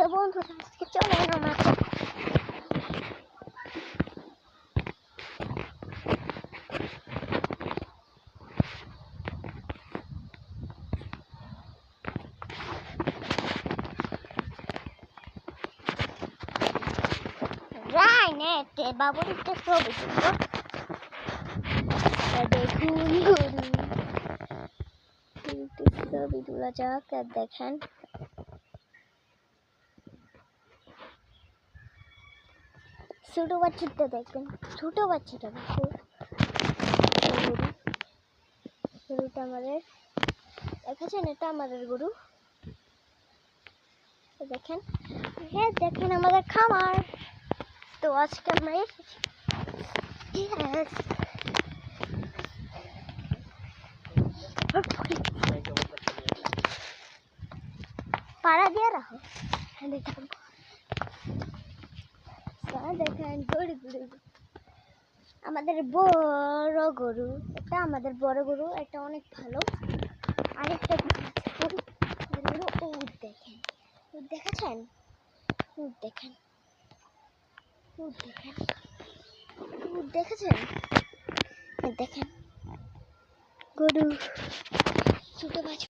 তো বন্ধুরা আজকে চলেন আমরা রাইনেটে বাবুর একটা ছবি তুলবো। দেখুন গরু ছবি তোলা যাক। আর দেখেন ছোট বাচ্চাটা দেখবেন, ছোট বাচ্চাটা দেখুন। গরুটা আমাদের দেখেছেন, এটা আমাদের গরু। দেখেন, হ্যাঁ দেখেন আমাদের খামার। তো আজকে আমরা পাড়া দিয়ে রাখো। দেখেন গরু আমাদের বড় গরু, এটা আমাদের বড় গরু, এটা অনেক ভালো। আরেকটা গরু উট দেখেন, উট দেখেছেন, উট দেখেন, উট দেখেন, উট দেখেছেন, দেখেন গরু ছোট বাচ্চা।